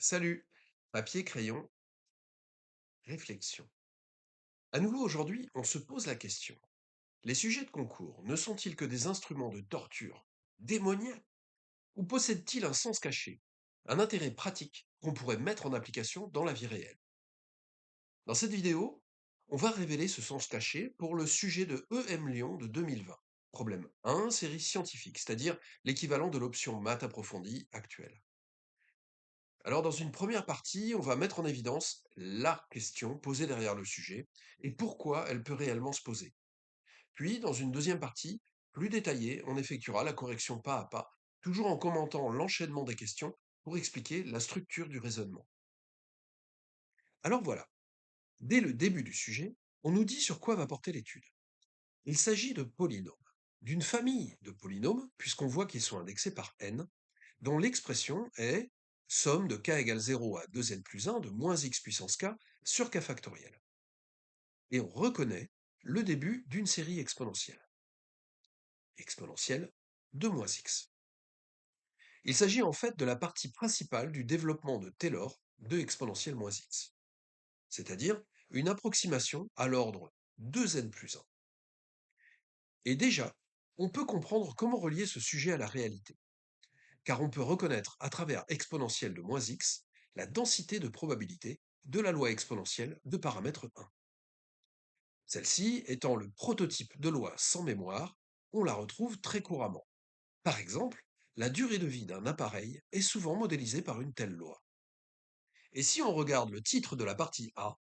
Salut! Papier, crayon, réflexion. À nouveau aujourd'hui, on se pose la question. Les sujets de concours ne sont-ils que des instruments de torture démoniaques ou possèdent-ils un sens caché, un intérêt pratique qu'on pourrait mettre en application dans la vie réelle? Dans cette vidéo, on va révéler ce sens caché pour le sujet de EM Lyon de 2020. Problème 1, série scientifique, c'est-à-dire l'équivalent de l'option maths approfondie actuelle. Alors, dans une première partie, on va mettre en évidence la question posée derrière le sujet et pourquoi elle peut réellement se poser. Puis, dans une deuxième partie, plus détaillée, on effectuera la correction pas à pas, toujours en commentant l'enchaînement des questions pour expliquer la structure du raisonnement. Alors voilà, dès le début du sujet, on nous dit sur quoi va porter l'étude. Il s'agit de polynômes, d'une famille de polynômes, puisqu'on voit qu'ils sont indexés par n, dont l'expression est somme de k égale 0 à 2n plus 1 de moins x puissance k sur k factoriel. Et on reconnaît le début d'une série exponentielle de moins x. Il s'agit en fait de la partie principale du développement de Taylor de exponentielle moins x, c'est-à-dire une approximation à l'ordre 2n plus 1. Et déjà, on peut comprendre comment relier ce sujet à la réalité, car on peut reconnaître à travers exponentielle de moins x la densité de probabilité de la loi exponentielle de paramètre 1. Celle-ci étant le prototype de loi sans mémoire, on la retrouve très couramment. Par exemple, la durée de vie d'un appareil est souvent modélisée par une telle loi. Et si on regarde le titre de la partie A,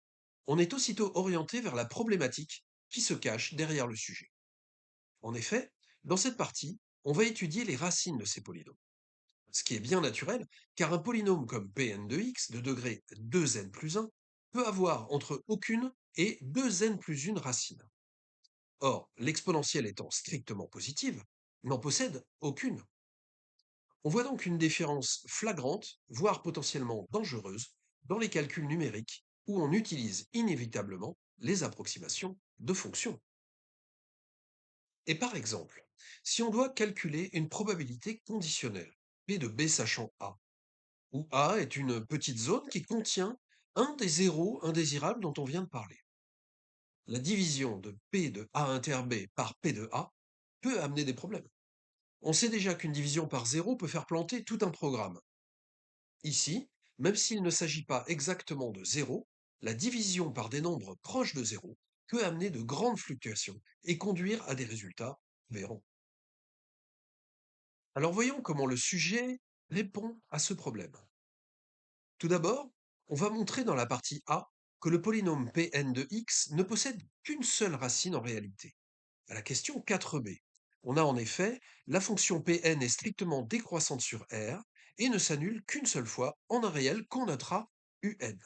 on est aussitôt orienté vers la problématique qui se cache derrière le sujet. En effet, dans cette partie, on va étudier les racines de ces polynômes. Ce qui est bien naturel, car un polynôme comme Pn de x de degré 2n plus 1 peut avoir entre aucune et 2n plus 1 racines. Or, l'exponentielle étant strictement positive, n'en possède aucune. On voit donc une différence flagrante, voire potentiellement dangereuse, dans les calculs numériques où on utilise inévitablement les approximations de fonctions. Et par exemple, si on doit calculer une probabilité conditionnelle, P de B sachant A, où A est une petite zone qui contient un des zéros indésirables dont on vient de parler. La division de P de A inter B par P de A peut amener des problèmes. On sait déjà qu'une division par zéro peut faire planter tout un programme. Ici, même s'il ne s'agit pas exactement de zéro, la division par des nombres proches de zéro peut amener de grandes fluctuations et conduire à des résultats aberrants. Alors voyons comment le sujet répond à ce problème. Tout d'abord, on va montrer dans la partie A que le polynôme Pn de x ne possède qu'une seule racine en réalité. À la question 4b, on a en effet la fonction Pn est strictement décroissante sur R et ne s'annule qu'une seule fois en un réel qu'on notera Un.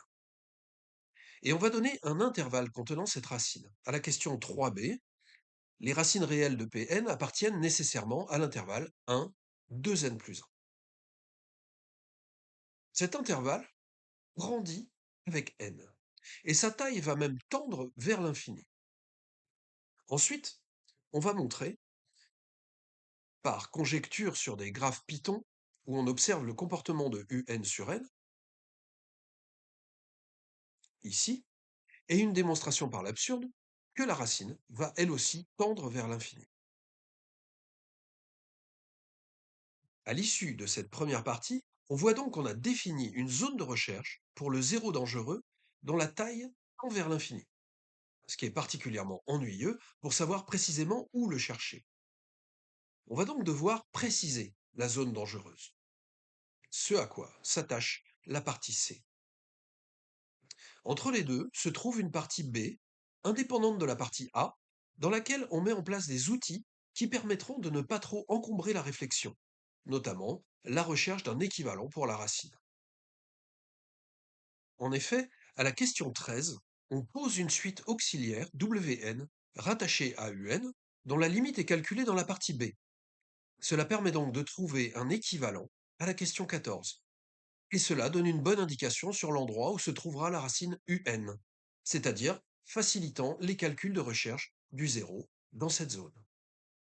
Et on va donner un intervalle contenant cette racine. À la question 3b, les racines réelles de Pn appartiennent nécessairement à l'intervalle 1, 2n plus 1. Cet intervalle grandit avec n, et sa taille va même tendre vers l'infini. Ensuite, on va montrer, par conjecture sur des graphes Python, où on observe le comportement de Un sur n, ici, et une démonstration par l'absurde, que la racine va elle aussi tendre vers l'infini. À l'issue de cette première partie, on voit donc qu'on a défini une zone de recherche pour le zéro dangereux dont la taille tend vers l'infini, ce qui est particulièrement ennuyeux pour savoir précisément où le chercher. On va donc devoir préciser la zone dangereuse, ce à quoi s'attache la partie C. Entre les deux se trouve une partie B, indépendante de la partie A, dans laquelle on met en place des outils qui permettront de ne pas trop encombrer la réflexion, notamment la recherche d'un équivalent pour la racine. En effet, à la question 13, on pose une suite auxiliaire Wn rattachée à Un, dont la limite est calculée dans la partie B. Cela permet donc de trouver un équivalent à la question 14. Et cela donne une bonne indication sur l'endroit où se trouvera la racine Un, c'est-à-dire facilitant les calculs de recherche du zéro dans cette zone.